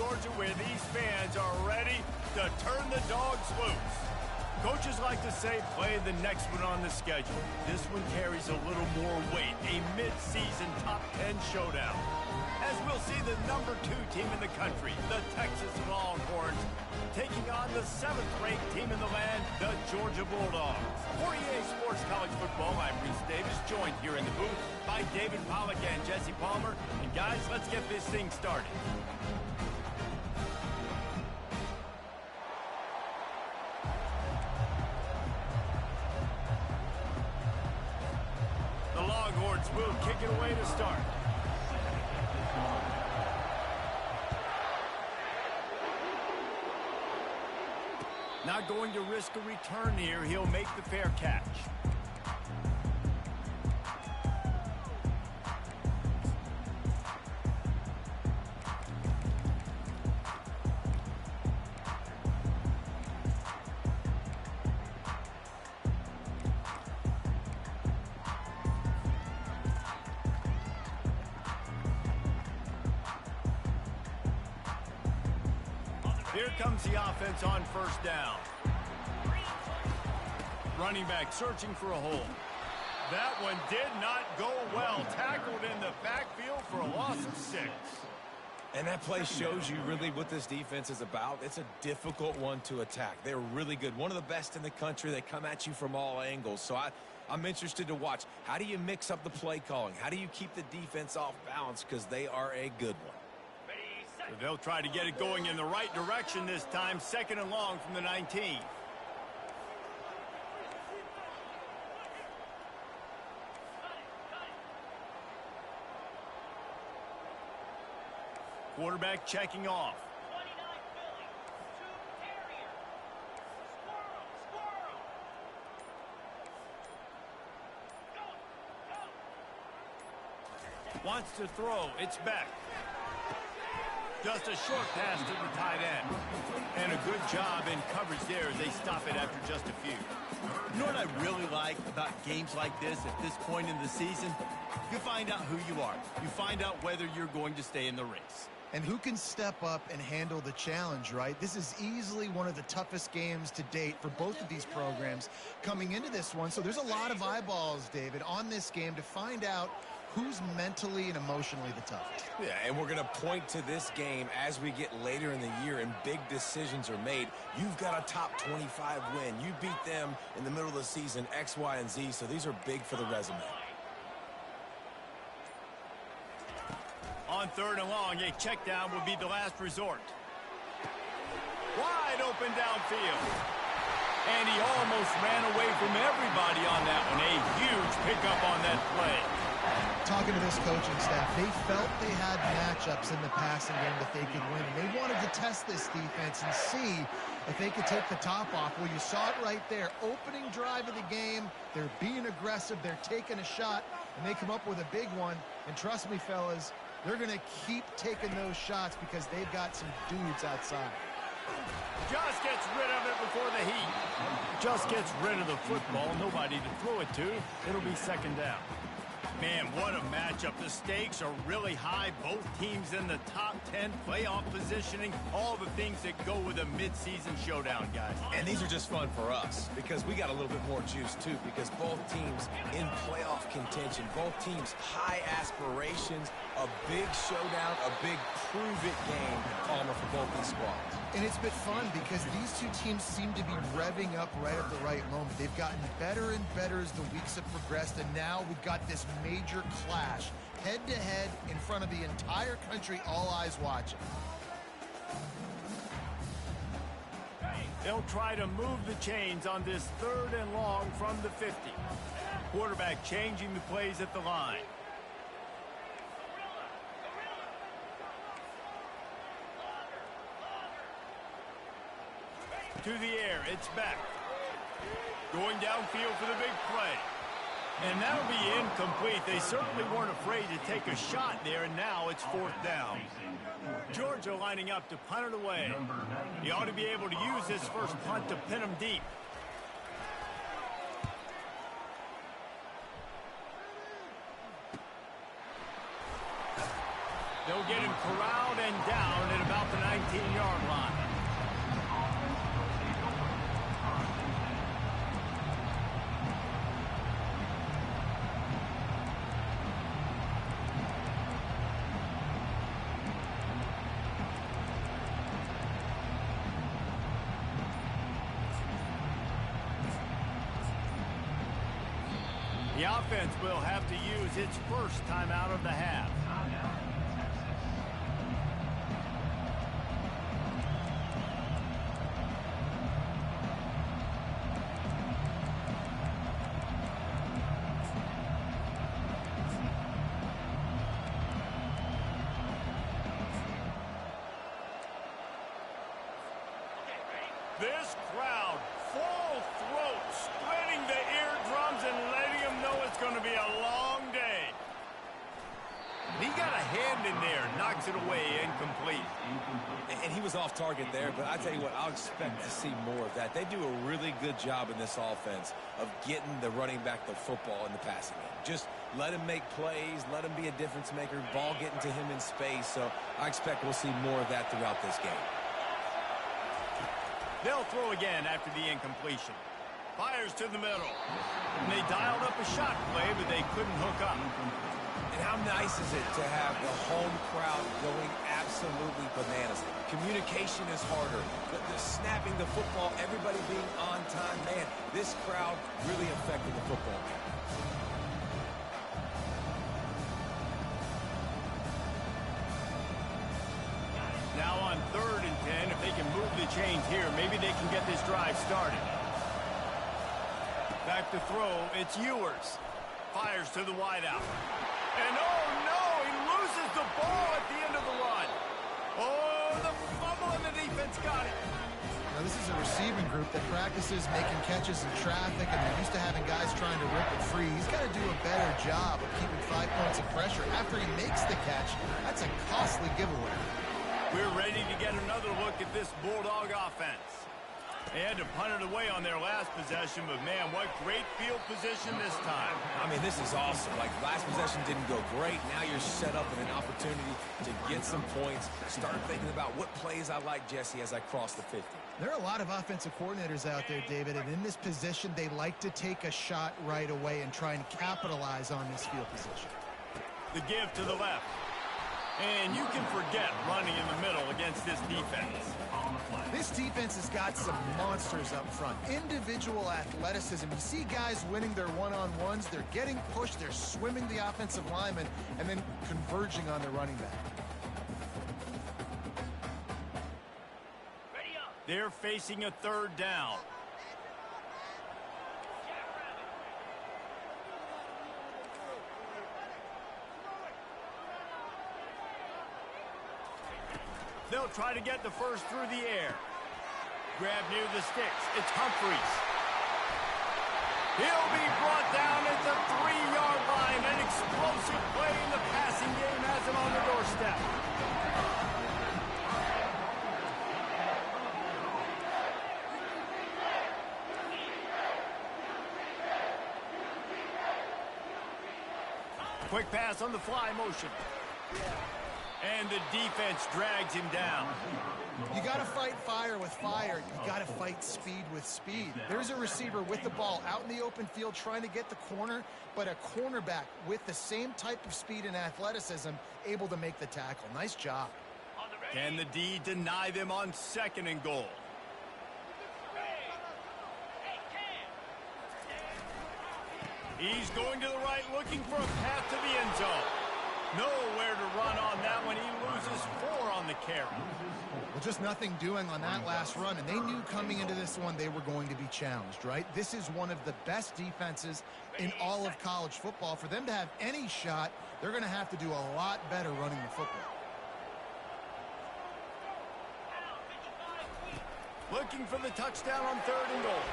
Georgia, where these fans are ready to turn the dogs loose. Coaches like to say, play the next one on the schedule. This one carries a little more weight, a mid-season top 10 showdown. As we'll see the number 2 team in the country, the Texas Longhorns, taking on the 7th-ranked team in the land, the Georgia Bulldogs. For EA Sports College Football, I'm Reese Davis, joined here in the booth by David Pollack and Jesse Palmer. And guys, let's get this thing started. The Longhorns will kick it away to start. Not going to risk a return here. He'll make the fair catch. Here comes the offense on first down. Running back searching for a hole. That one did not go well. Tackled in the backfield for a loss of 6. And that play shows you really what this defense is about. It's a difficult one to attack. They're really good. One of the best in the country. They come at you from all angles. So I'm interested to watch. How do you mix up the play calling? How do you keep the defense off balance? Because they are a good one. They'll try to get it going in the right direction this time. 2nd and long from the 19. Quarterback checking off. Wants to throw. It's back. Just a short pass to the tight end. And a good job in coverage there as they stop it after just a few. You know what I really like about games like this at this point in the season? You find out who you are. You find out whether you're going to stay in the race. And who can step up and handle the challenge, right? This is easily one of the toughest games to date for both of these programs coming into this one. So there's a lot of eyeballs, David, on this game to find out who's mentally and emotionally the toughest. Yeah, and we're going to point to this game as we get later in the year and big decisions are made. You've got a top 25 win. You beat them in the middle of the season, X, Y, and Z, so these are big for the resume. On 3rd and long, a check down will be the last resort. Wide open downfield. And he almost ran away from everybody on that one. A huge pickup on that play. Talking to this coaching staff, they felt they had matchups in the passing game that they could win. They wanted to test this defense and see if they could take the top off. Well, you saw it right there. Opening drive of the game, they're being aggressive, they're taking a shot, and they come up with a big one. And trust me, fellas, they're going to keep taking those shots because they've got some dudes outside. Just gets rid of it before the heat. Just gets rid of the football. Nobody to throw it to. It'll be 2nd down. Man, what a matchup. The stakes are really high. Both teams in the top 10, playoff positioning, all the things that go with a midseason showdown, guys. And these are just fun for us because we got a little bit more juice, too, because both teams in playoff contention, both teams high aspirations, a big showdown, a big prove-it game, Palmer, for both these squads. And it's been fun because these two teams seem to be revving up right at the right moment. They've gotten better and better as the weeks have progressed, and now we've got this major clash, head-to-head in front of the entire country, all eyes watching. They'll try to move the chains on this 3rd and long from the 50. Quarterback changing the plays at the line. To the air, it's back. Going downfield for the big play. And that'll be incomplete. They certainly weren't afraid to take a shot there, and now it's 4th down. Georgia lining up to punt it away. He ought to be able to use this first punt to pin him deep. They'll get him corralled and down at about the The offense will have to use its first timeout of the half. This crowd, full throat, splitting the eardrums and letting them know it's going to be a long day. He got a hand in there, knocks it away, incomplete. And he was off target there, but I tell you what, I'll expect to see more of that. They do a really good job in this offense of getting the running back the football in the passing game. Just let him make plays, let him be a difference maker, ball getting to him in space. So I expect we'll see more of that throughout this game. They'll throw again after the incompletion. Fires to the middle. And they dialed up a shot play, but they couldn't hook up. And how nice is it to have the home crowd going absolutely bananas? Communication is harder. The snapping the football, everybody being on time. Man, this crowd really affected the football game. Now on 3rd and 10, if they can move the chains here, maybe they can get this drive started. Back to throw, it's Ewers. Fires to the wideout. And oh no, he loses the ball at the end of the run. Oh, the fumble and the defense got it. Now this is a receiving group that practices making catches in traffic, and they're used to having guys trying to rip it free. He's got to do a better job of keeping 5 points of pressure after he makes the catch. That's a costly giveaway. We're ready to get another look at this Bulldog offense. They had to punt it away on their last possession, but man, what great field position this time. I mean, this is awesome. Like, last possession didn't go great. Now you're set up with an opportunity to get some points. Start thinking about what plays I like, Jesse, as I cross the 50. There are a lot of offensive coordinators out there, David, and in this position, they like to take a shot right away and try and capitalize on this field position. The give to the left. And you can forget running in the middle against this defense. This defense has got some monsters up front. Individual athleticism. You see guys winning their one-on-ones. They're getting pushed. They're swimming the offensive lineman and then converging on the running back. They're facing a 3rd down. They'll try to get the first through the air. Grab near the sticks. It's Humphries. He'll be brought down at the 3-yard line. An explosive play in the passing game has him on the doorstep. Quick pass on the fly motion. And the defense drags him down. You got to fight fire with fire. You got to fight speed with speed. There's a receiver with the ball out in the open field trying to get the corner, but a cornerback with the same type of speed and athleticism able to make the tackle. Nice job. Can the D deny them on 2nd and goal? He's going to the right, looking for a path to the end zone. Nowhere to run on that one. He loses 4 on the carry. Well, just nothing doing on that last run, and they knew coming into this one they were going to be challenged, right? This is one of the best defenses in all of college football. For them to have any shot, they're going to have to do a lot better running the football. Looking for the touchdown on 3rd and goal.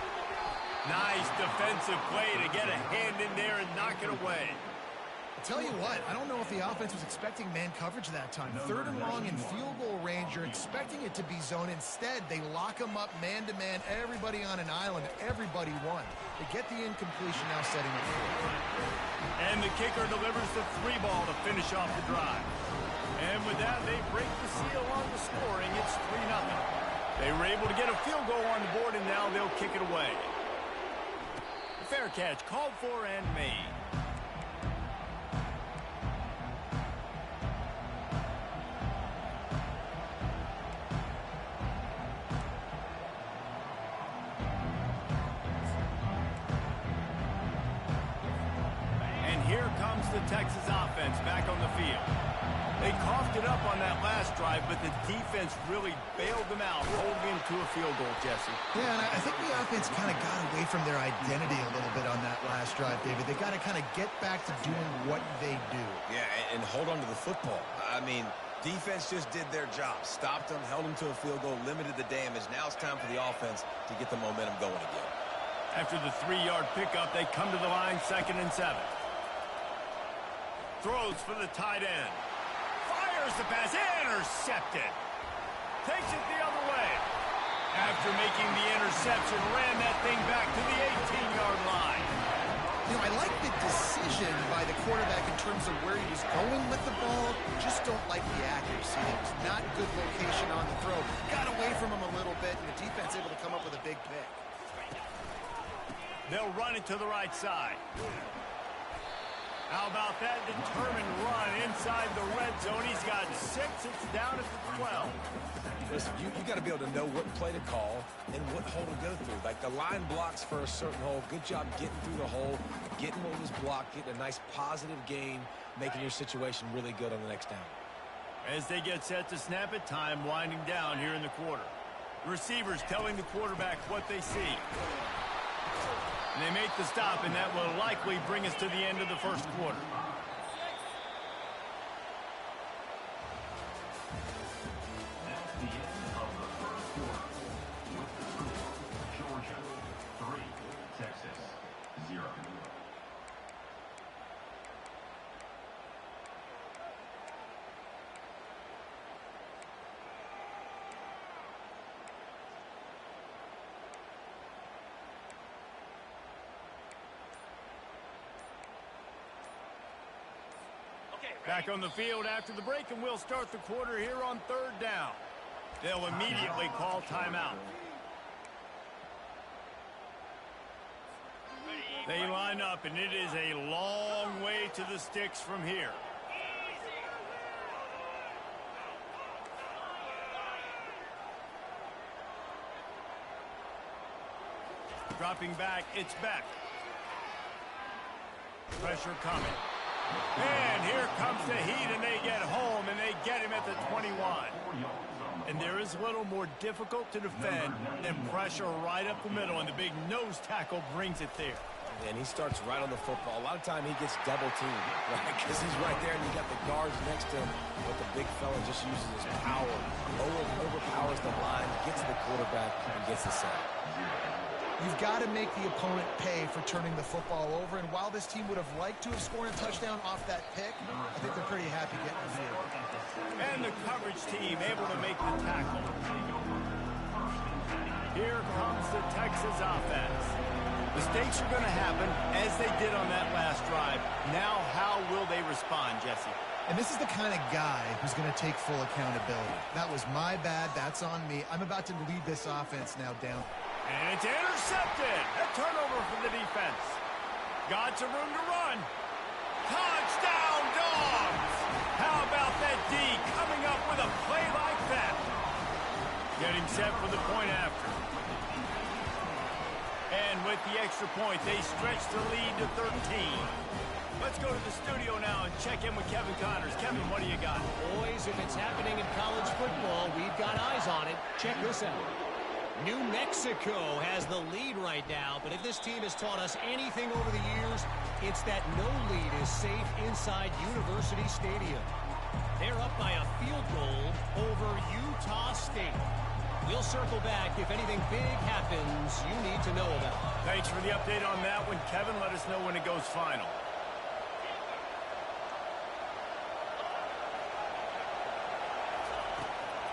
Nice defensive play to get a hand in there and knock it away. I'll tell you what, I don't know if the offense was expecting man coverage that time. 3rd and long in field goal range, you're expecting it to be zone. Instead, they lock them up man-to-man, everybody on an island, everybody won. They get the incompletion now setting it forward. And the kicker delivers the 3 ball to finish off the drive. And with that, they break the seal on the scoring. It's 3-0. They were able to get a field goal on the board, and now they'll kick it away. Fair catch called for and made. the Texas offense back on the field. They coughed it up on that last drive, but the defense really bailed them out, holding them to a field goal, Jesse. Yeah, and I think the offense kind of got away from their identity a little bit on that last drive, David. They got to kind of get back to doing what they do. Yeah, and hold on to the football. I mean, defense just did their job. Stopped them, held them to a field goal, limited the damage. Now it's time for the offense to get the momentum going again. After the 3-yard pickup, they come to the line, 2nd and 7. Throws for the tight end. Fires the pass, intercepted. Takes it the other way. After making the interception, ran that thing back to the 18-yard line. You know, I like the decision by the quarterback in terms of where he was going with the ball. Just don't like the accuracy. It was not good location on the throw. Got away from him a little bit, and the defense able to come up with a big pick. They'll run it to the right side. How about that determined run inside the red zone? He's got 6. It's down at the 12. Listen, you got to be able to know what play to call and what hole to go through. Like the line blocks for a certain hole. Good job getting through the hole, getting what was blocked, getting a nice positive gain, making your situation really good on the next down. As they get set to snap it, time winding down here in the quarter. Receivers telling the quarterback what they see. And they make the stop, and that will likely bring us to the end of the first quarter. Georgia 3, Texas 0. Back on the field after the break, and we'll start the quarter here on 3rd down. They'll immediately call timeout. They line up, and it is a long way to the sticks from here. Dropping back, it's Beck. Pressure coming. And here comes the heat, and they get home, and they get him at the 21. And there is a little more difficult to defend than pressure right up the middle, and the big nose tackle brings it there. And he starts right on the football. A lot of time he gets double teamed, right? Because he's right there, and you got the guards next to him. But the big fella just uses his power, overpowers the line, gets to the quarterback, and gets the sack. You've got to make the opponent pay for turning the football over, and while this team would have liked to have scored a touchdown off that pick, I think they're pretty happy getting the field. And the coverage team able to make the tackle. Here comes the Texas offense. Mistakes are going to happen, as they did on that last drive. Now, how will they respond, Jesse? And this is the kind of guy who's going to take full accountability. That was my bad. That's on me. I'm about to lead this offense now down. And it's intercepted. A turnover for the defense. Got some room to run. Touchdown, Dogs! How about that D coming up with a play like that? Getting set for the point after. And with the extra point, they stretch the lead to 13. Let's go to the studio now and check in with Kevin Connors. Kevin, what do you got? Boys, if it's happening in college football, we've got eyes on it. Check this out. New Mexico has the lead right now, but if this team has taught us anything over the years, it's that no lead is safe inside University Stadium. They're up by a field goal over Utah State. We'll circle back if anything big happens you need to know about. Thanks for the update on that one, Kevin. Let us know when it goes final.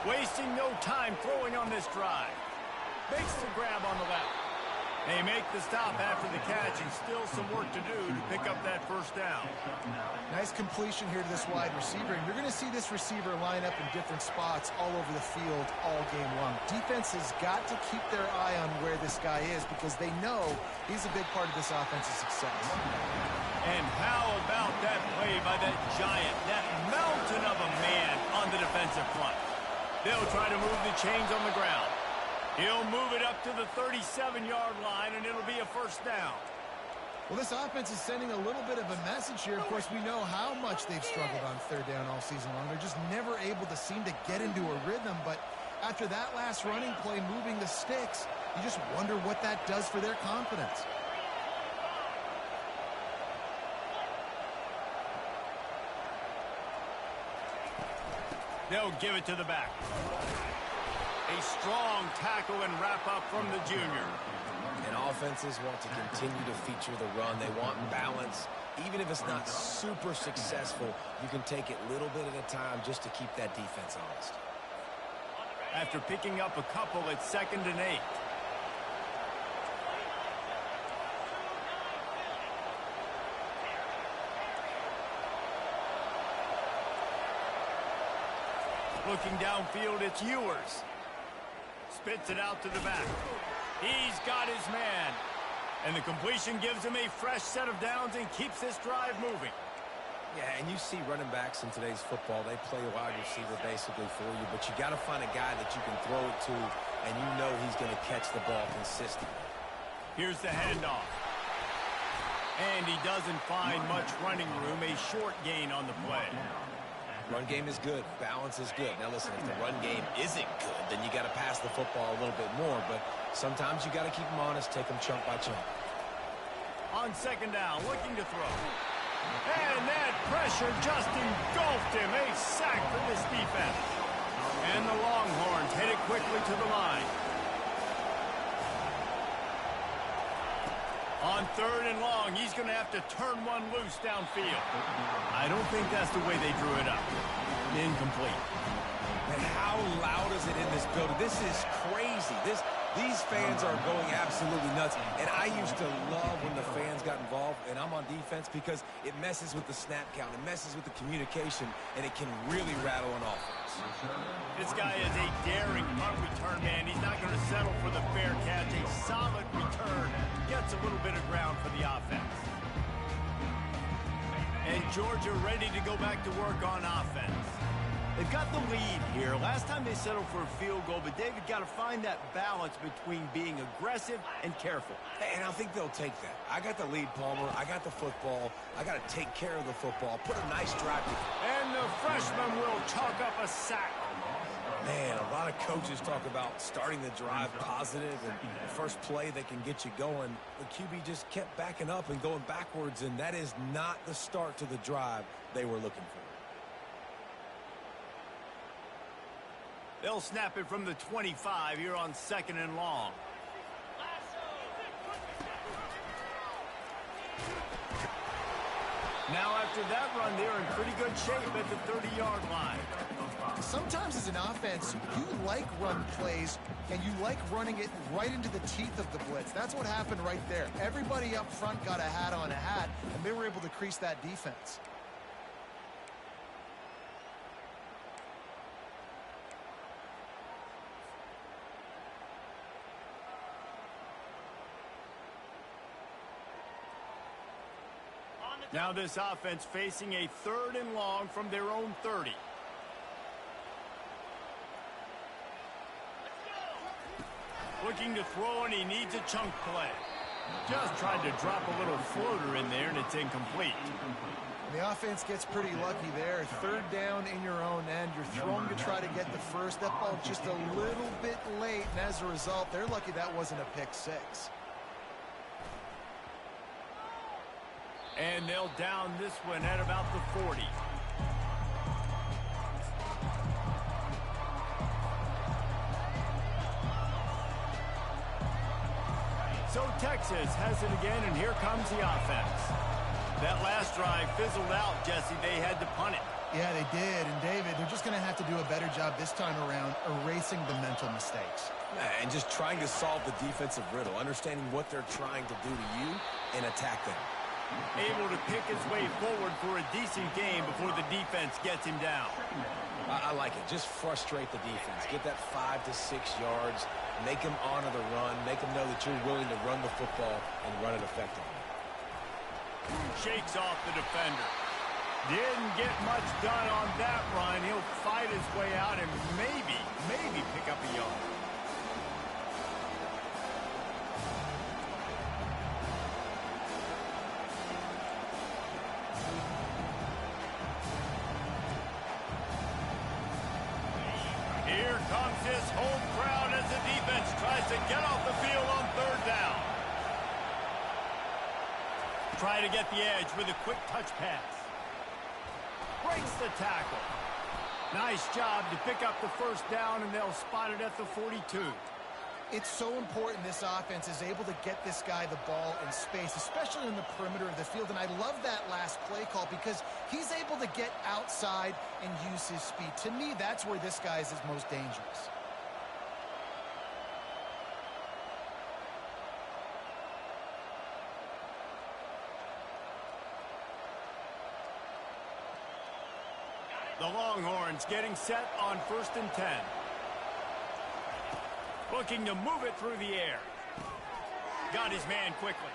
Wasting no time throwing on this drive. Makes the grab on the left. They make the stop after the catch, and still some work to do to pick up that first down. Nice completion here to this wide receiver, and you're going to see this receiver line up in different spots all over the field all game long. Defense has got to keep their eye on where this guy is because they know he's a big part of this offense's success. And how about that play by that giant, that mountain of a man on the defensive front? They'll try to move the chains on the ground. He'll move it up to the 37-yard line, and it'll be a first down. Well, this offense is sending a little bit of a message here. Of course, we know how much they've struggled on third down all season long. They're just never able to seem to get into a rhythm. But after that last running play, moving the sticks, you just wonder what that does for their confidence. They'll give it to the back. A strong tackle and wrap up from the junior. And offenses want to continue to feature the run. They want balance. Even if it's not super successful, you can take it a little bit at a time just to keep that defense honest. After picking up a couple, it's 2nd and 8. Looking downfield, it's Ewers. Spits it out to the back. He's got his man. And the completion gives him a fresh set of downs and keeps this drive moving. Yeah, and you see running backs in today's football, they play a wide receiver basically for you, but you got to find a guy that you can throw it to, and you know he's going to catch the ball consistently. Here's the handoff. And he doesn't find much running room, a short gain on the play. Run game is good. Balance is good. Now, listen, if the run game isn't good, then you got to pass the football a little bit more. But sometimes you got to keep them honest, take them chunk by chunk. On 2nd down, looking to throw. And that pressure just engulfed him. A sack for this defense. And the Longhorns headed quickly to the line. On 3rd and long, he's going to have to turn one loose downfield. I don't think that's the way they drew it up. Incomplete. And how loud is it in this building? This is crazy. These fans are going absolutely nuts. And I used to love when the fans got involved, and I'm on defense, because it messes with the snap count. It messes with the communication, and it can really rattle an offense. This guy is a daring punt return man. He's not going to settle for the fair catch. A solid return. Gets a little bit of ground for the offense. And Georgia ready to go back to work on offense. They've got the lead here. Last time they settled for a field goal, but David got to find that balance between being aggressive and careful. And I think they'll take that. I got the lead, Palmer. I got the football. I got to take care of the football. Put a nice drive together. And the freshman will chalk up a sack. Man, a lot of coaches talk about starting the drive positive, and the first play that can get you going. The QB just kept backing up and going backwards, and that is not the start to the drive they were looking for. They'll snap it from the 25 here on 2nd and long. Now after that run, they're in pretty good shape at the 30-yard line. Sometimes as an offense, you like run plays, and you like running it right into the teeth of the blitz. That's what happened right there. Everybody up front got a hat on a hat, and they were able to crease that defense. Now this offense facing a 3rd and long from their own 30. Looking to throw, and he needs a chunk play. Just tried to drop a little floater in there, and it's incomplete. The offense gets pretty lucky there. 3rd down in your own end. You're throwing to try to get the first. That ball just a little bit late, and as a result, they're lucky that wasn't a pick six. And they'll down this one at about the 40. So Texas has it again, and here comes the offense. That last drive fizzled out, Jesse. They had to punt it. Yeah, they did. And, David, they're just going to have to do a better job this time around erasing the mental mistakes. And just trying to solve the defensive riddle, understanding what they're trying to do to you and attack them. Able to pick his way forward for a decent game before the defense gets him down. I like it. Just frustrate the defense. Get that 5 to 6 yards. Make them honor the run. Make them know that you're willing to run the football and run it effectively. Shakes off the defender. Didn't get much done on that run. He'll fight his way out and maybe pick up a yard. Here comes his home crowd as the defense tries to get off the field on third down. Try to get the edge with a quick touch pass. Breaks the tackle. Nice job to pick up the first down, and they'll spot it at the 42. It's so important this offense is able to get this guy the ball in space, especially in the perimeter of the field. And I love that last play call because he's able to get outside and use his speed. To me, that's where this guy is his most dangerous. The Longhorns getting set on 1st and 10. Looking to move it through the air. Got his man quickly.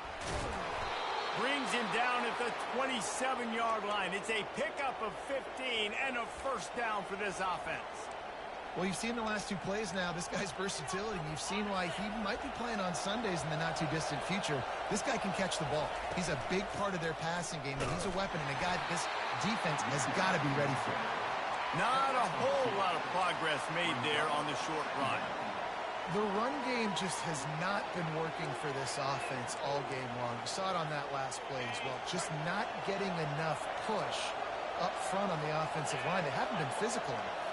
Brings him down at the 27-yard line. It's a pickup of 15 and a first down for this offense. Well, you've seen the last two plays now, this guy's versatility. You've seen why he might be playing on Sundays in the not-too-distant future. This guy can catch the ball. He's a big part of their passing game, and he's a weapon, and a guy this defense has got to be ready for. Not a whole lot of progress made there on the short run. The run game just has not been working for this offense all game long. You saw it on that last play as well. Just not getting enough push up front on the offensive line. They haven't been physical enough.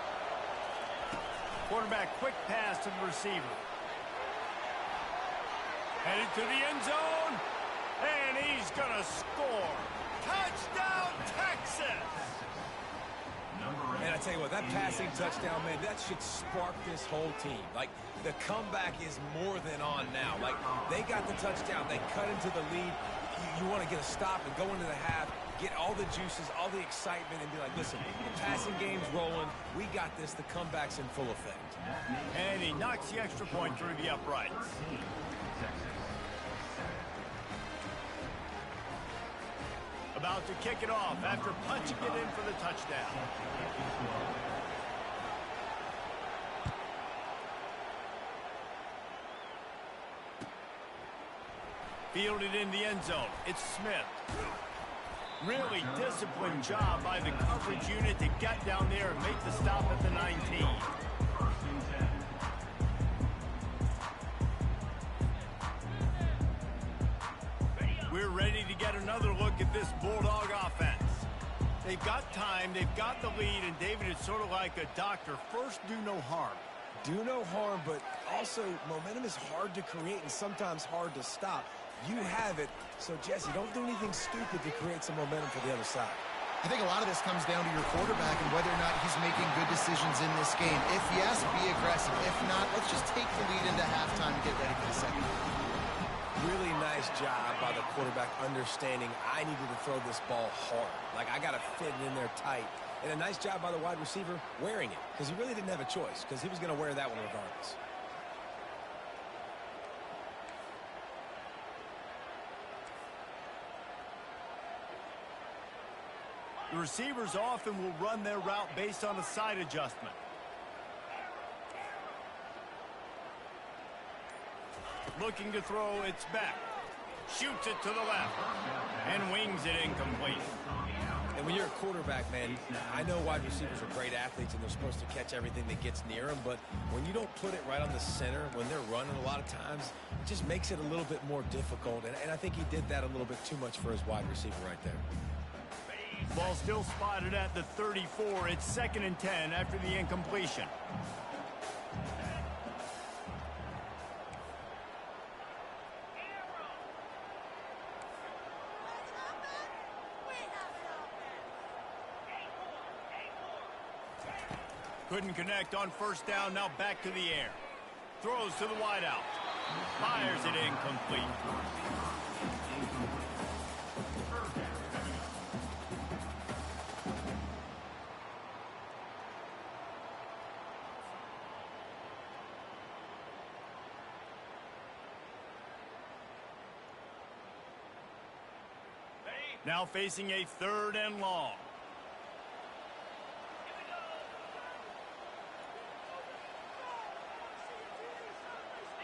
Quarterback quick pass to the receiver. Headed to the end zone. And he's going to score. Touchdown, Texas! And I tell you what, that passing touchdown, man, that should spark this whole team. Like, the comeback is more than on now. Like, they got the touchdown. They cut into the lead. You want to get a stop and go into the half, get all the juices, all the excitement, and be like, listen, the passing game's rolling. We got this. The comeback's in full effect. And he knocks the extra point through the uprights. About to kick it off after punching it in for the touchdown. Fielded in the end zone. It's Smith. Really disciplined job by the coverage unit to get down there and make the stop at the 19. We're ready to get another look at this Bulldog offense. They've got time, they've got the lead, and David is sort of like a doctor. First, do no harm. Do no harm, but also momentum is hard to create and sometimes hard to stop. You have it, so Jesse, don't do anything stupid to create some momentum for the other side. I think a lot of this comes down to your quarterback and whether or not he's making good decisions in this game. If yes, be aggressive. If not, let's just take the lead into halftime and get ready for the second. Really nice job by the quarterback understanding I needed to throw this ball hard. Like, I got to fit it in there tight. And a nice job by the wide receiver wearing it, because he really didn't have a choice, because he was going to wear that one regardless. The receivers often will run their route based on a side adjustment. Looking to throw, it's back. Shoots it to the left. And wings it incomplete. And when you're a quarterback, man, I know wide receivers are great athletes and they're supposed to catch everything that gets near them, but when you don't put it right on the center, when they're running a lot of times, it just makes it a little bit more difficult. And I think he did that a little bit too much for his wide receiver right there. Ball still spotted at the 34. It's 2nd and 10 after the incompletion. Couldn't connect on first down. Now back to the air. Throws to the wideout. Fires it incomplete. Now facing a 3rd and long.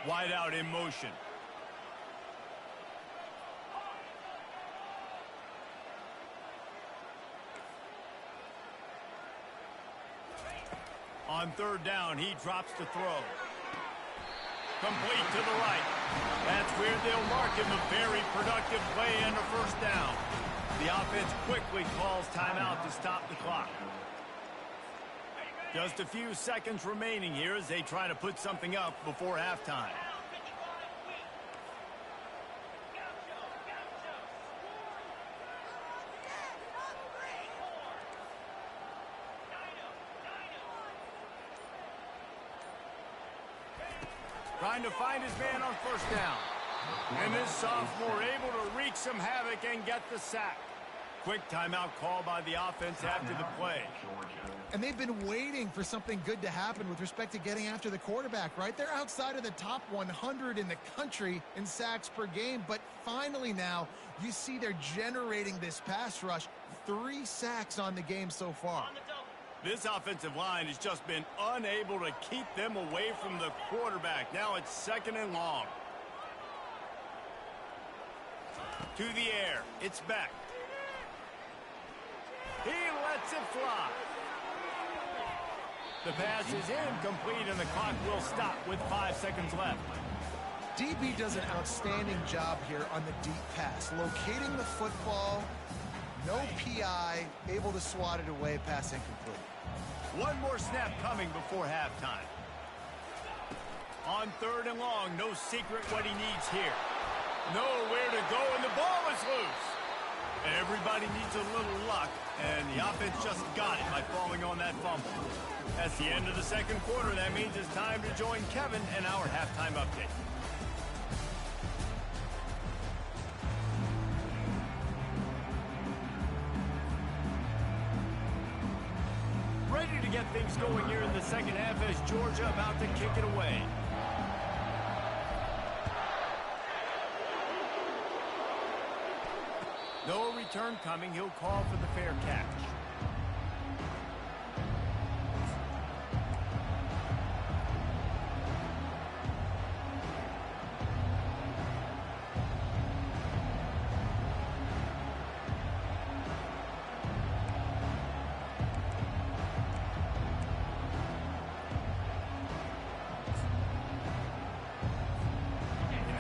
Wide out in motion. On third down, he drops to throw. Complete to the right. That's where they'll mark him a very productive play and a first down. The offense quickly calls timeout to stop the clock. Just a few seconds remaining here as they try to put something up before halftime. Trying to find his man on first down. And this sophomore able to wreak some havoc and get the sack. Quick timeout call by the offense after the play. And they've been waiting for something good to happen with respect to getting after the quarterback, right? They're outside of the top 100 in the country in sacks per game, but finally now you see they're generating this pass rush. 3 sacks on the game so far. This offensive line has just been unable to keep them away from the quarterback. Now it's second and long. To the air. It's back. He lets it fly. The pass is incomplete, and the clock will stop with 5 seconds left. DB does an outstanding job here on the deep pass, locating the football, no PI, able to swat it away, pass incomplete. One more snap coming before halftime. On third and long, no secret what he needs here. Nowhere to go, and the ball is loose. Everybody needs a little luck, and the offense just got it by falling on that fumble. That's the end of the second quarter. That means it's time to join Kevin and our halftime update. Ready to get things going here in the second half as Georgia about to kick it away. No return coming. He'll call for the fair catch.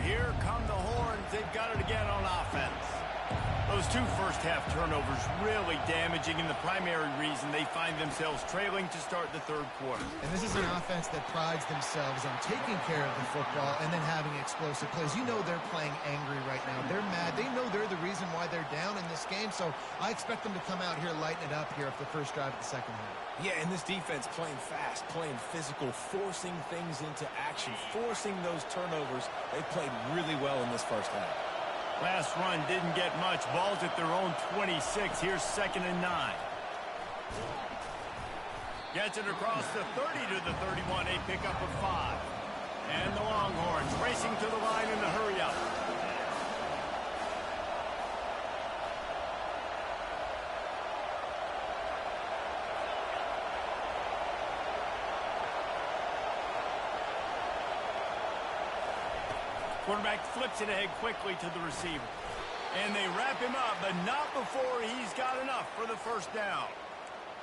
Here come the horns. They've got it again on offense. Those 2 first-half turnovers really damaging, and the primary reason they find themselves trailing to start the third quarter. And this is an offense that prides themselves on taking care of the football and then having explosive plays. You know they're playing angry right now. They're mad. They know they're the reason why they're down in this game, so I expect them to come out here, lighten it up here for the first drive of the second half. Yeah, and this defense playing fast, playing physical, forcing things into action, forcing those turnovers. They played really well in this first half. Last run didn't get much. Ball's at their own 26. Here's second and 9. Gets it across the 30 to the 31. A pickup of 5. And the Longhorns racing to the line in a hurry up. Quarterback flips it ahead quickly to the receiver. And they wrap him up, but not before he's got enough for the first down.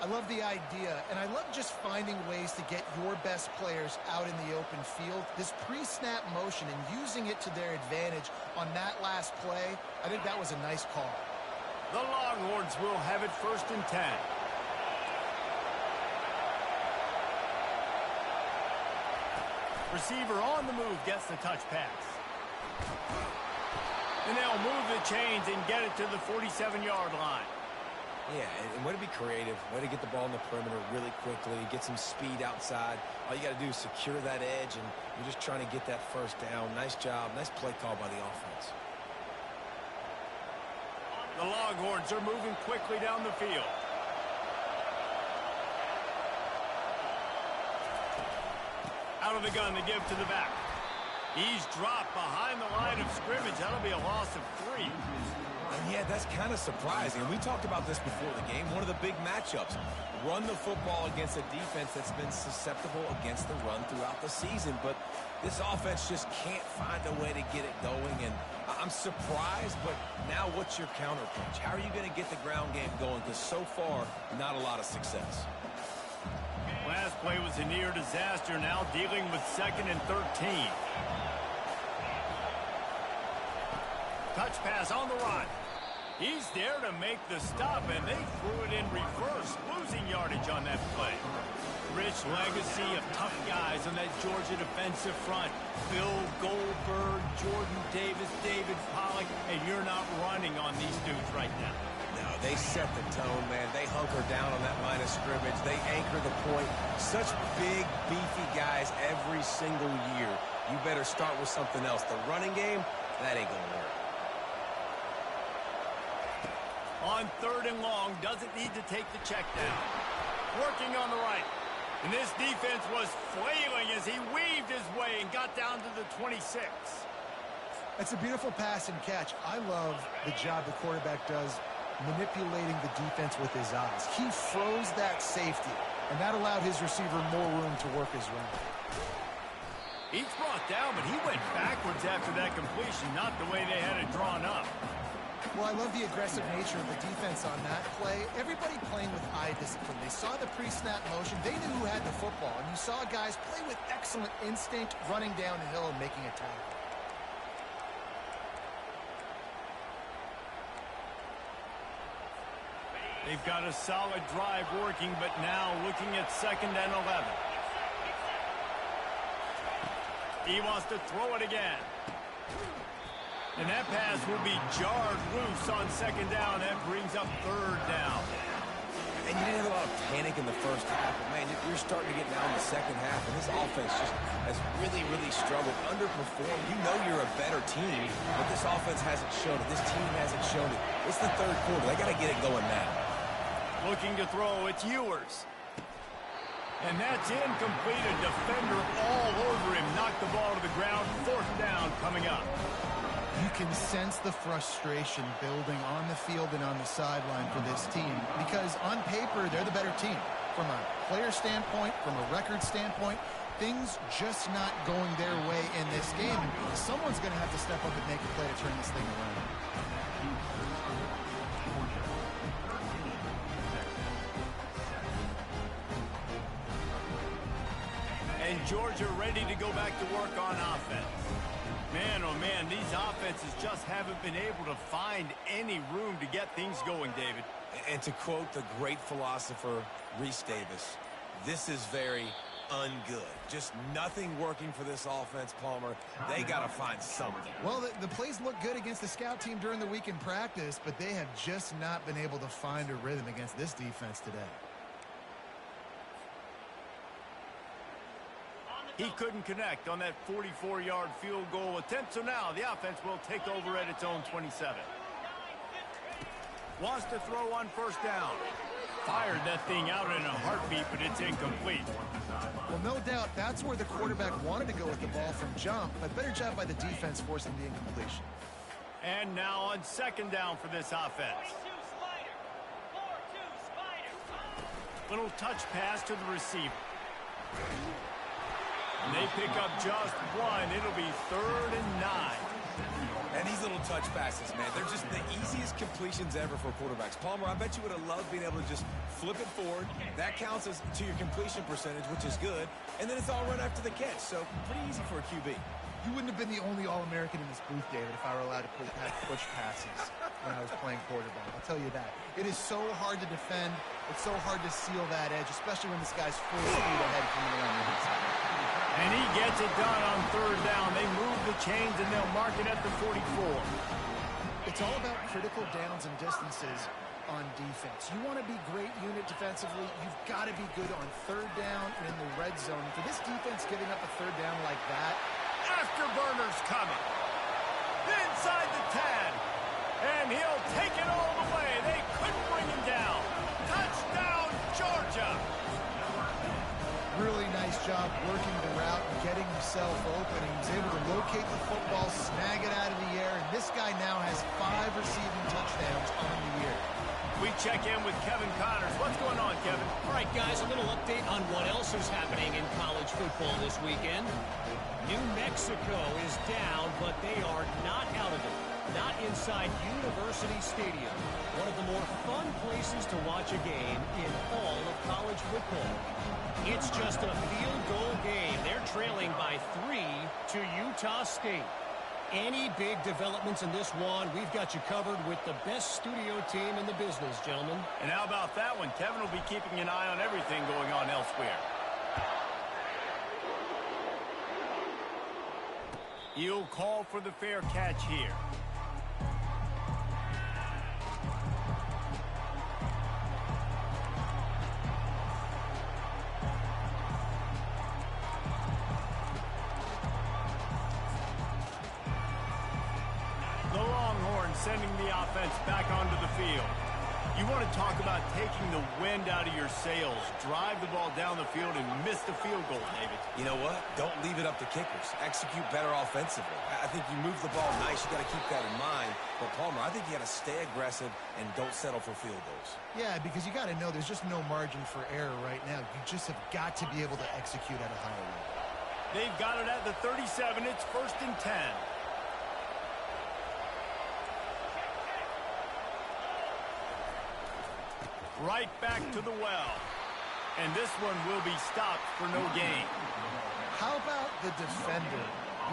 I love the idea, and I love just finding ways to get your best players out in the open field. This pre-snap motion and using it to their advantage on that last play, I think that was a nice call. The Longhorns will have it first and 10. Receiver on the move gets the touch pass. And they'll move the chains and get it to the 47-yard line. Yeah, and way to be creative, way to get the ball in the perimeter really quickly, get some speed outside. All you got to do is secure that edge, and you're just trying to get that first down. Nice job, nice play call by the offense. The Longhorns are moving quickly down the field. Out of the gun to give to the back. He's dropped behind the line of scrimmage. That'll be a loss of 3. And yeah, that's kind of surprising. We talked about this before the game. One of the big matchups. Run the football against a defense that's been susceptible against the run throughout the season. But this offense just can't find a way to get it going. And I'm surprised, but now what's your counterpunch? How are you going to get the ground game going? Because so far, not a lot of success. Last play was a near disaster, now dealing with 2nd and 13. Touch pass on the run. He's there to make the stop, and they threw it in reverse, losing yardage on that play. Rich legacy of tough guys on that Georgia defensive front. Bill Goldberg, Jordan Davis, David Pollock, and you're not running on these dudes right now. No, they set the tone, man. They hunker down on that line of scrimmage. They anchor the point. Such big, beefy guys every single year. You better start with something else. The running game, that ain't gonna work. On 3rd and long, doesn't need to take the check down. Working on the right. And this defense was flailing as he weaved his way and got down to the 26. That's a beautiful pass and catch. I love the job the quarterback does manipulating the defense with his eyes. He froze that safety, and that allowed his receiver more room to work his run. He's brought down, but he went backwards after that completion, not the way they had it drawn up. Well, I love the aggressive nature of the defense on that play. Everybody playing with eye discipline. They saw the pre-snap motion. They knew who had the football. And you saw guys play with excellent instinct, running downhill and making a tackle. They've got a solid drive working, but now looking at 2nd and 11. He wants to throw it again. And that pass will be jarred loose on 2nd down. That brings up 3rd down. And you didn't have a lot of panic in the first half, but, man, you're starting to get now in the second half, and this offense just has really, really struggled, underperformed. You know you're a better team, but this offense hasn't shown it. This team hasn't shown it. It's the 3rd quarter. They got to get it going now. Looking to throw, it's Ewers. And that's incomplete. A defender all over him. Knocked the ball to the ground. 4th down coming up. You can sense the frustration building on the field and on the sideline for this team because on paper, they're the better team. From a player standpoint, from a record standpoint, things just not going their way in this game. Someone's going to have to step up and make a play to turn this thing around. And Georgia ready to go back to work on offense. Man, oh man, these offenses just haven't been able to find any room to get things going, David. And to quote the great philosopher, Reese Davis, this is very ungood. Just nothing working for this offense, Palmer. They got to find something. Well, the plays look good against the scout team during the week in practice, but they have just not been able to find a rhythm against this defense today. He couldn't connect on that 44-yard field goal attempt, so now the offense will take over at its own 27. Wants to throw on 1st down. Fired that thing out in a heartbeat, but it's incomplete. Well, no doubt that's where the quarterback wanted to go with the ball from jump, but better job by the defense forcing the incompletion. And now on 2nd down for this offense. Little touch pass to the receiver. And they pick up just one. It'll be 3rd and 9. And these little touch passes, man, they're just the easiest completions ever for quarterbacks. Palmer, I bet you would have loved being able to just flip it forward. That counts as to your completion percentage, which is good. And then it's all run after the catch. So pretty easy for a QB. You wouldn't have been the only All-American in this booth, David, if I were allowed to push passes when I was playing quarterback. I'll tell you that. It is so hard to defend. It's so hard to seal that edge, especially when this guy's full speed ahead coming around the inside. And he gets it done on 3rd down. They move the chains, and they'll mark it at the 44. It's all about critical downs and distances on defense. You want to be great unit defensively, you've got to be good on 3rd down and in the red zone. For this defense giving up a 3rd down like that, Afterburners coming. Inside the 10. And he'll take it all the way. They couldn't bring him down. Touchdown, Georgia. really nice job working the route and getting himself open. He was able to locate the football, snag it out of the air, and this guy now has 5 receiving touchdowns on the year. We check in with Kevin Connors. What's going on, Kevin? All right, guys, a little update on what else is happening in college football this weekend. New Mexico is down, but they are not out of it. Not inside University Stadium, one of the more fun places to watch a game in all of college football. It's just a field goal game. They're trailing by 3 to Utah State. Any big developments in this one, we've got you covered with the best studio team in the business, gentlemen. And how about that one? Kevin will be keeping an eye on everything going on elsewhere. He'll call for the fair catch here. The Longhorns sending the offense back onto the field. You want to talk about taking the wind out of your sails. Drive the ball down the field and miss the field goal, David. You know what? Don't leave it up to kickers. Execute better offensively. I think you move the ball nice. You got to keep that in mind. But, Palmer, I think you got to stay aggressive and don't settle for field goals. Yeah, because you got to know there's just no margin for error right now. You just have got to be able to execute at a higher level. They've got it at the 37. It's 1st and 10. Right back to the well. And this one will be stopped for no gain. How about the defender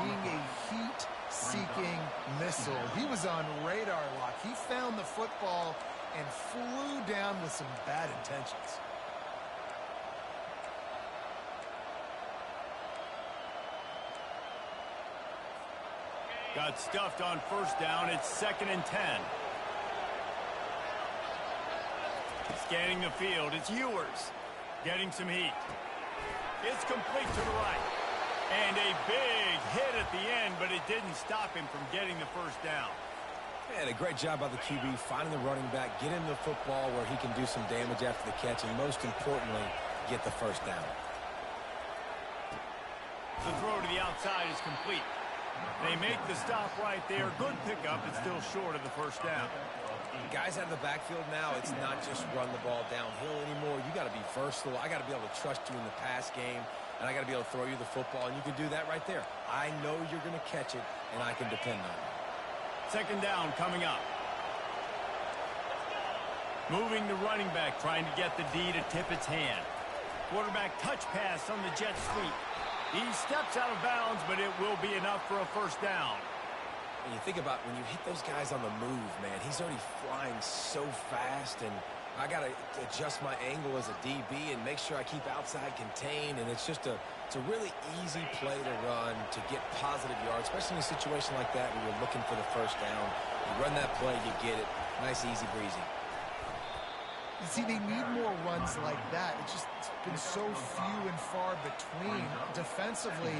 being a heat-seeking missile? He was on radar lock. He found the football and flew down with some bad intentions. Got stuffed on 1st down. It's 2nd and 10. Scanning the field, it's Ewers. Getting some heat. It's complete to the right. And a big hit at the end, but it didn't stop him from getting the 1st down. Man, a great job by the QB, finding the running back, getting the football where he can do some damage after the catch, and most importantly, get the 1st down. The throw to the outside is complete. They make the stop right there. Good pickup, but still short of the 1st down. Guys out of the backfield now, it's not just run the ball downhill anymore. You got to be versatile. I got to be able to trust you in the pass game, and I got to be able to throw you the football, and you can do that right there. I know you're going to catch it, and I can depend on it. 2nd down coming up. Moving the running back, trying to get the D to tip its hand. Quarterback touch pass on the jet sweep. He steps out of bounds, but it will be enough for a 1st down. And you think about when you hit those guys on the move, man, he's already flying so fast, and I got to adjust my angle as a DB and make sure I keep outside contained, and it's a really easy play to run to get positive yards, especially in a situation like that where you're looking for the 1st down. You run that play, you get it. Nice, easy breezy. You see, they need more runs like that. It's been so few and far between. Defensively,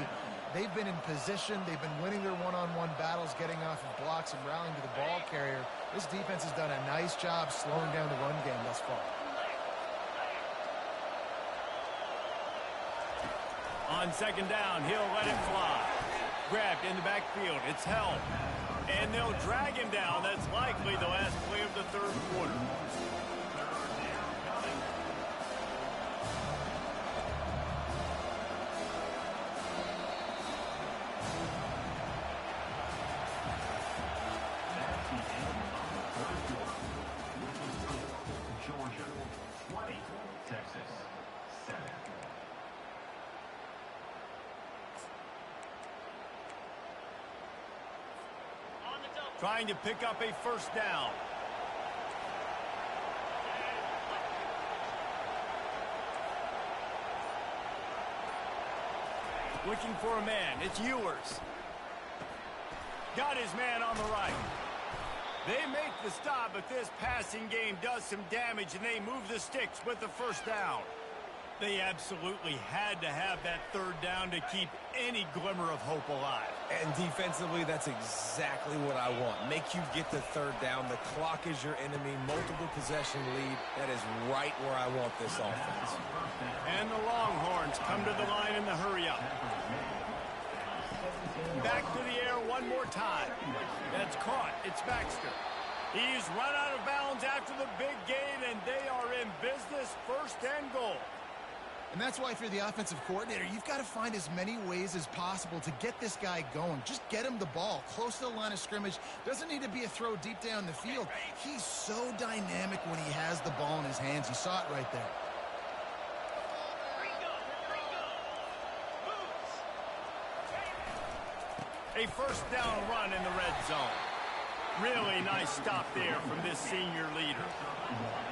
they've been in position. They've been winning their one-on-one battles, getting off of blocks and rallying to the ball carrier. This defense has done a nice job slowing down the run game thus far. On 2nd down, he'll let it fly. Grabbed in the backfield. It's held. And they'll drag him down. That's likely the last play of the 3rd quarter. Georgia 20, Texas 7. Trying to pick up a 1st down. Looking for a man. It's Ewers. Got his man on the right. They make the stop, but this passing game does some damage, and they move the sticks with the 1st down. They absolutely had to have that 3rd down to keep any glimmer of hope alive. And defensively, that's exactly what I want. Make you get the 3rd down. The clock is your enemy. Multiple possession lead. That is right where I want this offense. And the Longhorns come to the line in the hurry-up. Back to the air one more time. That's caught. It's Baxter. He's run out of bounds after the big gain, and they are in business. 1st and goal. And that's why if you're the offensive coordinator, you've got to find as many ways as possible to get this guy going. Just get him the ball close to the line of scrimmage. Doesn't need to be a throw deep down the field. He's so dynamic when he has the ball in his hands. You saw it right there. A first down run in the red zone. Really nice stop there from this senior leader.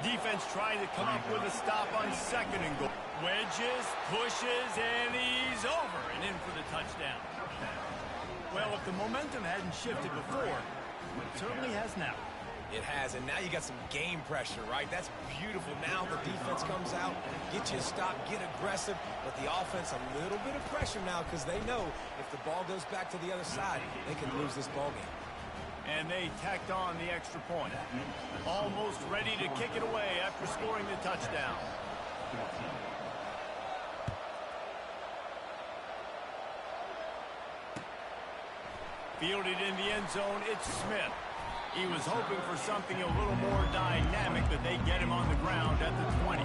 Defense trying to come up with a stop on second and goal. Wedges, pushes, and he's over and in for the touchdown. Well, if the momentum hadn't shifted before, it certainly has now. It has, and now you got some game pressure, right? That's beautiful. Now the defense comes out, get you a stop, get aggressive, but the offense a little bit of pressure now because they know if the ball goes back to the other side, they can lose this ball game. And they tacked on the extra point. Almost ready to kick it away after scoring the touchdown. Fielded in the end zone, it's Smith. He was hoping for something a little more dynamic, but they get him on the ground at the 20.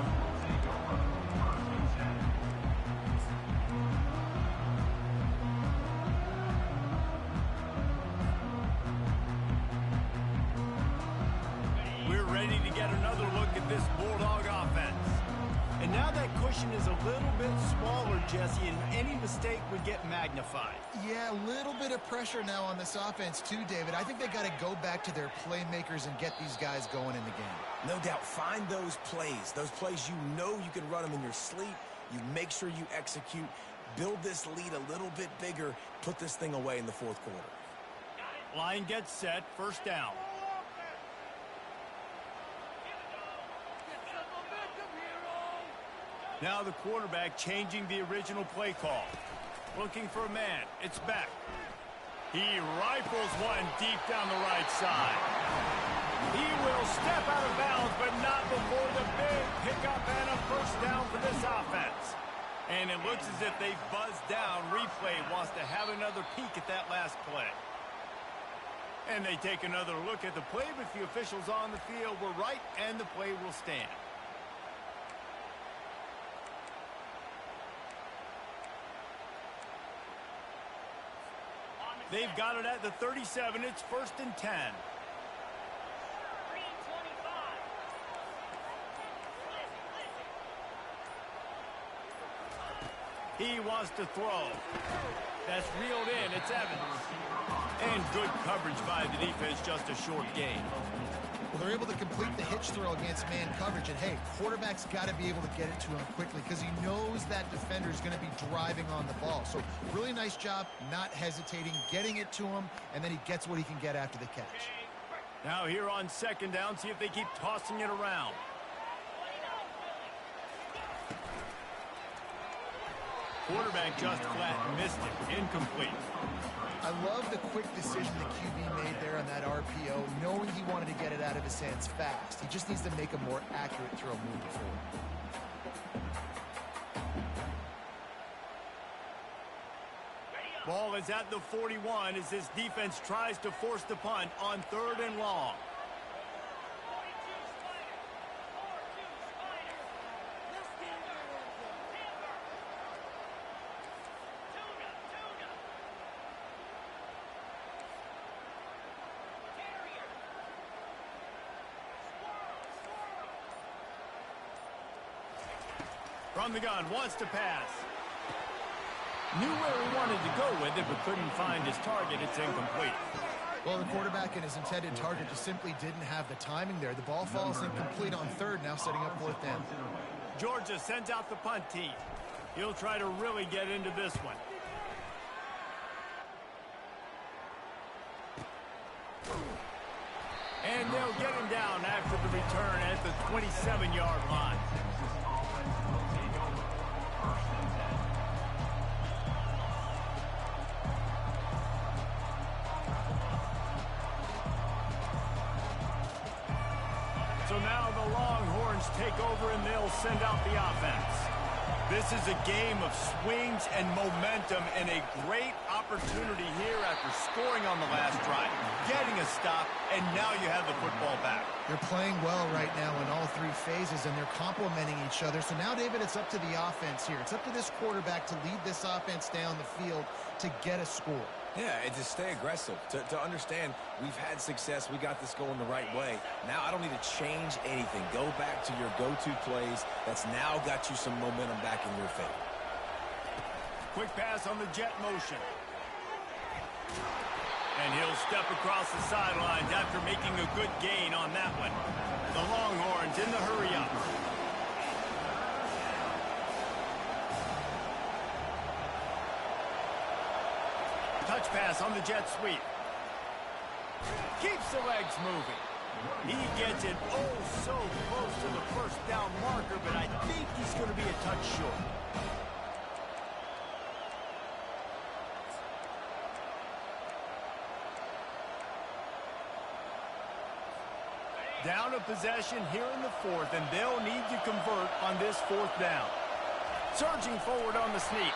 We're ready to get another look at this Bulldog offense. And now that cushion is a little bit smaller, Jesse, and any mistake would get magnified. Yeah, a little bit of pressure now on this offense too, David. I think they got to go back to their playmakers and get these guys going in the game. No doubt, find those plays you know you can run them in your sleep. You make sure you execute, build this lead a little bit bigger, put this thing away in the fourth quarter. Line gets set, first down. Now the quarterback changing the original play call. Looking for a man. It's Beck. He rifles one deep down the right side. He will step out of bounds, but not before the big pickup and a first down for this offense. And it looks as if they've buzzed down. Replay wants to have another peek at that last play. And they take another look at the play, but the officials on the field were right, and the play will stand. They've got it at the 37. It's first and 10. He wants to throw. That's reeled in. It's Evans. And good coverage by the defense, just a short gain. Well, they're able to complete the hitch throw against man coverage. And, hey, quarterback's got to be able to get it to him quickly because he knows that defender is going to be driving on the ball. So really nice job not hesitating, getting it to him, and then he gets what he can get after the catch. Now here on second down, see if they keep tossing it around. Quarterback just flat missed it. Incomplete. I love the quick decision the QB made there on that RPO, knowing he wanted to get it out of his hands fast. He just needs to make a more accurate throw moving forward. Ball is at the 41 as this defense tries to force the punt on third and long. From the gun, wants to pass. Knew where he wanted to go with it, but couldn't find his target. It's incomplete. Well, the quarterback and his intended target just simply didn't have the timing there. The ball falls incomplete on third, now setting up fourth down. Georgia sends out the punt team. He'll try to really get into this one. And they'll get him down after the return at the 27-yard line. So now the Longhorns take over and they'll send out the offense. This is a game of swings and momentum, and a great opportunity here after scoring on the last drive, getting a stop, and now you have the football back. They're playing well right now in all three phases, and they're complementing each other. So now, David, it's up to the offense here. It's up to this quarterback to lead this offense down the field to get a score. Yeah, and to stay aggressive, to understand we've had success, we got this going the right way. Now I don't need to change anything. Go back to your go-to plays. That's now got you some momentum back in your favor. Quick pass on the jet motion. And he'll step across the sidelines after making a good gain on that one. The Longhorns in the hurry-up. Touch pass on the jet sweep. Keeps the legs moving. He gets it oh so close to the first down marker, but I think he's going to be a touch short. Down a possession here in the fourth, and they'll need to convert on this fourth down. Surging forward on the sneak.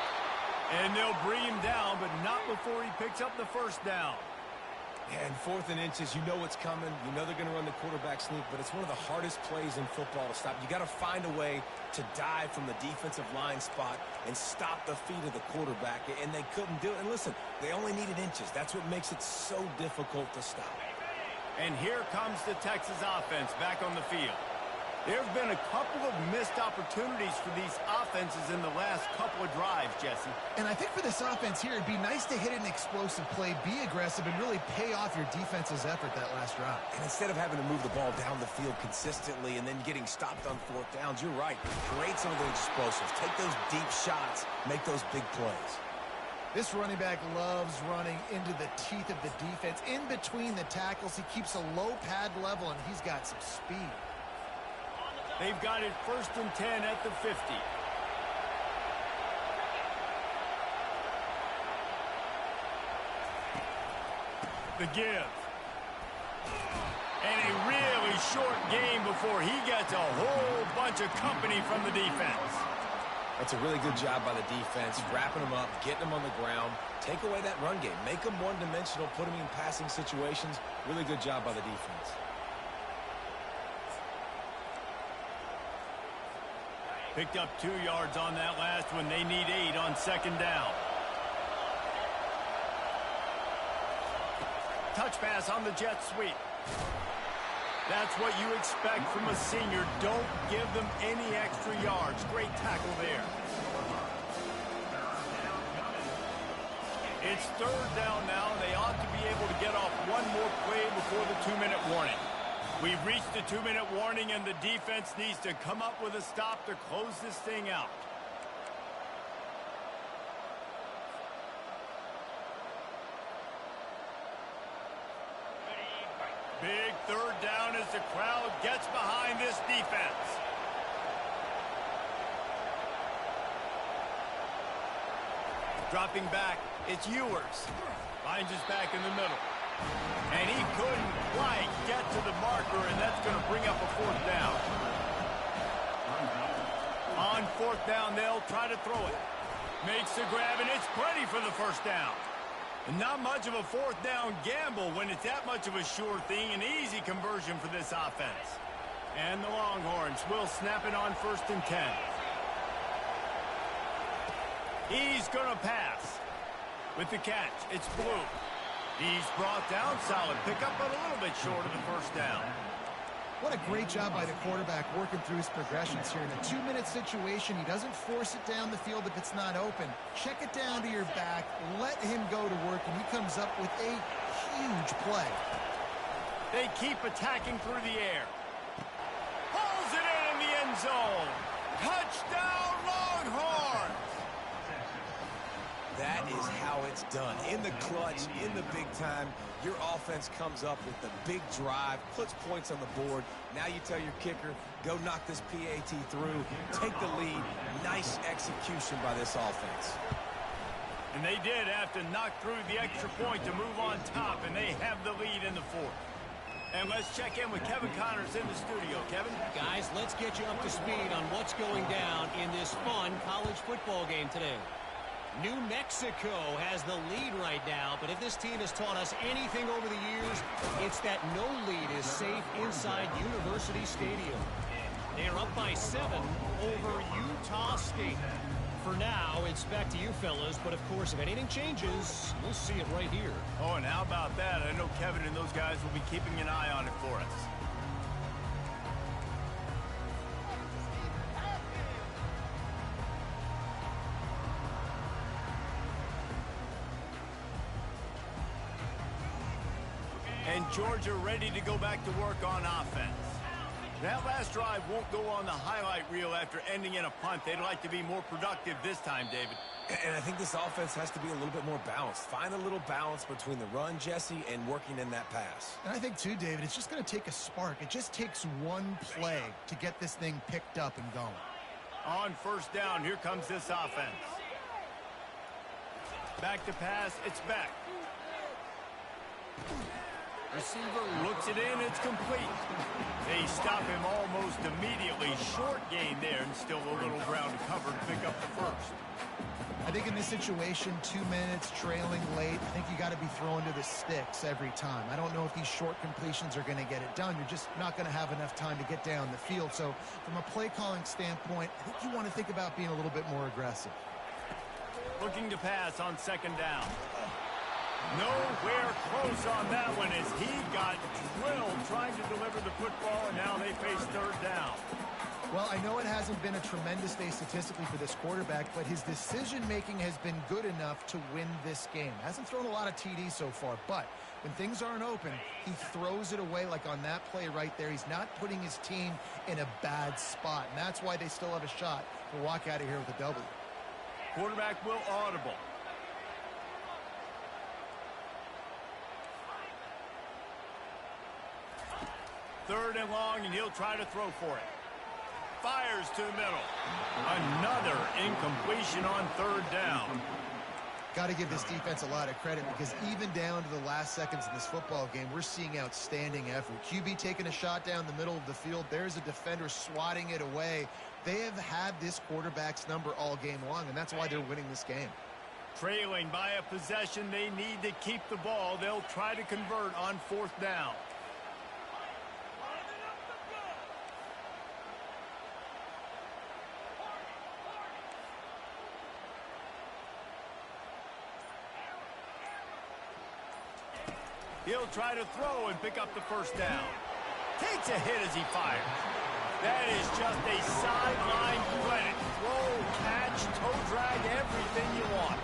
And they'll bring him down, but not before he picks up the first down. Yeah, and 4th and inches, you know what's coming. You know they're going to run the quarterback sneak, but it's one of the hardest plays in football to stop. You got to find a way to dive from the defensive line spot and stop the feet of the quarterback, and they couldn't do it. And listen, they only needed inches. That's what makes it so difficult to stop. And here comes the Texas offense back on the field. There have been a couple of missed opportunities for these offenses in the last couple of drives, Jesse. And I think for this offense here, it'd be nice to hit an explosive play, be aggressive, and really pay off your defense's effort that last drive. And instead of having to move the ball down the field consistently and then getting stopped on 4th downs, you're right. Create some of those explosives. Take those deep shots. Make those big plays. This running back loves running into the teeth of the defense. In between the tackles, he keeps a low pad level, and he's got some speed. They've got it 1st and 10 at the 50. The give. And a really short game before he gets a whole bunch of company from the defense. That's a really good job by the defense, wrapping them up, getting them on the ground. Take away that run game. Make them one-dimensional, put them in passing situations. Really good job by the defense. Picked up 2 yards on that last one. They need 8 on 2nd down. Touch pass on the jet sweep. That's what you expect from a senior. Don't give them any extra yards. Great tackle there. It's 3rd down now. They ought to be able to get off one more play before the 2-minute warning. We've reached the 2-minute warning, and the defense needs to come up with a stop to close this thing out. Big 3rd down as the crowd gets behind this defense. Dropping back, it's Ewers. Finds his back in the middle. And he couldn't quite get to the marker, and that's going to bring up a 4th down. On 4th down, they'll try to throw it. Makes the grab, and it's plenty for the 1st down. And not much of a 4th down gamble when it's that much of a sure thing. An easy conversion for this offense. And the Longhorns will snap it on 1st and 10. He's going to pass. With the catch, it's Blue. He's brought down, solid pickup, but a little bit short of the 1st down. What a great job by the quarterback working through his progressions here. In a 2-minute situation, he doesn't force it down the field if it's not open. Check it down to your back, let him go to work, and he comes up with a huge play. They keep attacking through the air. Pulls it in the end zone. Touchdown, Longhorns! That is how it's done. In the clutch, in the big time, your offense comes up with the big drive, puts points on the board. Now you tell your kicker, go knock this PAT through, take the lead. Nice execution by this offense. And they did have to knock through the extra point to move on top, and they have the lead in the 4th. And let's check in with Kevin Connors in the studio. Kevin? Guys, let's get you up to speed on what's going down in this fun college football game today. New Mexico has the lead right now, but if this team has taught us anything over the years, it's that no lead is safe inside University Stadium. They are up by 7 over Utah State. For now, it's back to you fellas, but of course, if anything changes, we'll see it right here. Oh, and how about that? I know Kevin and those guys will be keeping an eye on it for us. And Georgia ready to go back to work on offense. That last drive won't go on the highlight reel after ending in a punt. They'd like to be more productive this time, David. And I think this offense has to be a little bit more balanced. Find a little balance between the run, Jesse, and working in that pass. And I think, too, David, it's just going to take a spark. It just takes one play to get this thing picked up and going. On first down, here comes this offense. Back to pass, it's back. Receiver looks it in, it's complete. They stop him almost immediately. Short gain there, and still a little ground covered to pick up the first. I think in this situation, 2 minutes, trailing late, I think you got to be throwing to the sticks every time. I don't know if these short completions are going to get it done. You're just not going to have enough time to get down the field. So from a play calling standpoint, I think you want to think about being a little bit more aggressive. Looking to pass on second down. Nowhere close on that one as he got drilled trying to deliver the football, and now they face third down. Well, I know it hasn't been a tremendous day statistically for this quarterback, but his decision-making has been good enough to win this game. Hasn't thrown a lot of TDs so far, but when things aren't open, he throws it away like on that play right there. He's not putting his team in a bad spot, and that's why they still have a shot to walk out of here with a W. Quarterback will audible. Third and long, and he'll try to throw for it. Fires to the middle. Another incompletion on third down. Got to give this defense a lot of credit because even down to the last seconds of this football game, we're seeing outstanding effort. QB taking a shot down the middle of the field. There's a defender swatting it away. They have had this quarterback's number all game long, and that's why they're winning this game. Trailing by a possession, they need to keep the ball. They'll try to convert on fourth down. He'll try to throw and pick up the first down. Takes a hit as he fires. That is just a sideline credit. Throw, catch, toe drag, everything you want.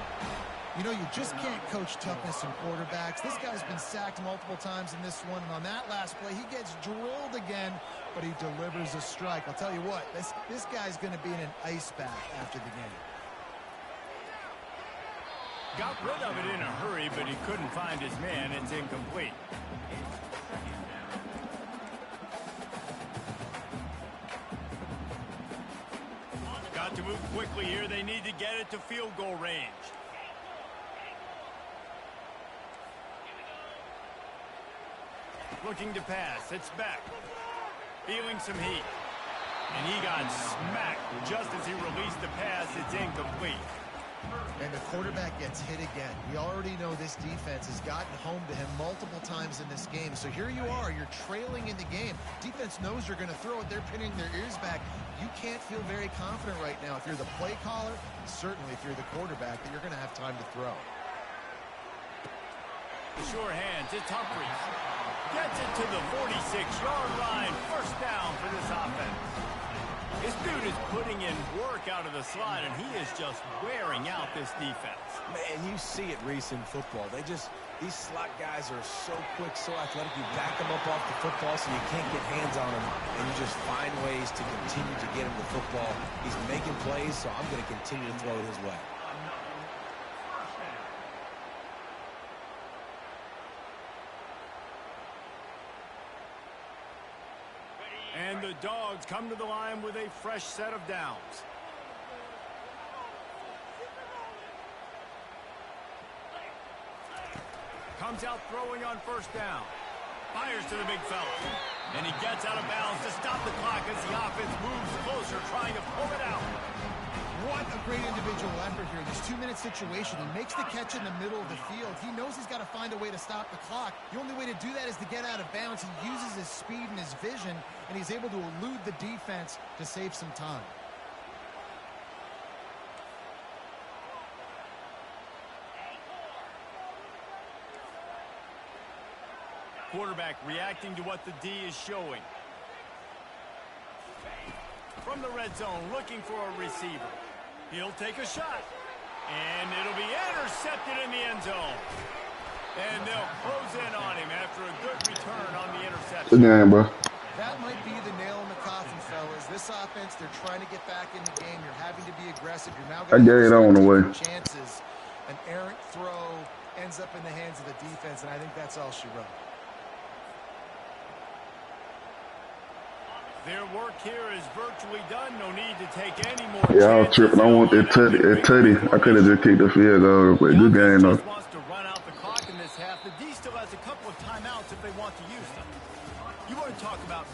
You know, you just can't coach toughness in quarterbacks. This guy's been sacked multiple times in this one, and on that last play, he gets drilled again, but he delivers a strike. I'll tell you what, this guy's going to be in an ice bath after the game. Got rid of it in a hurry, but he couldn't find his man. It's incomplete. Got to move quickly here. They need to get it to field goal range. Looking to pass. It's back. Feeling some heat. And he got smacked just as he released the pass. It's incomplete. And the quarterback gets hit again. We already know this defense has gotten home to him multiple times in this game. So here you are, you're trailing in the game. Defense knows you're going to throw it. They're pinning their ears back. You can't feel very confident right now if you're the play caller, certainly if you're the quarterback, that you're going to have time to throw. Sure hands, it's Humphries. Gets it to the 46-yard line. First down for this offense. This dude is putting in work out of the slot, and he is just wearing out this defense. Man, you see it, Reese, in football. These slot guys are so quick, so athletic. You back them up off the football so you can't get hands on them, and you just find ways to continue to get him the football. He's making plays, so I'm going to continue to throw it his way. And the Dogs come to the line with a fresh set of downs. Comes out throwing on first down. Fires to the big fella. And he gets out of bounds to stop the clock as the offense moves closer, trying to pull it out. What a great individual effort here. This 2-minute situation. He makes the catch in the middle of the field. He knows he's got to find a way to stop the clock. The only way to do that is to get out of bounds. He uses his speed and his vision, and he's able to elude the defense to save some time. Quarterback reacting to what the D is showing. From the red zone, looking for a receiver. He'll take a shot. And it'll be intercepted in the end zone. And they'll close in on him after a good return on the interception. Good game, bro. That might be the nail in the coffin, fellas. This offense, they're trying to get back in the game. You're having to be aggressive. You're now going to on the way. Chances. An errant throw ends up in the hands of the defense, and I think that's all she wrote. Their work here is virtually done. No need to take any more Yeah, I was tripping. I want that tutty. I could have just kicked the field goal, but good game, though. Just wants to run out the clock in this half. The D still has a couple of timeouts if they want to use them. You want to talk about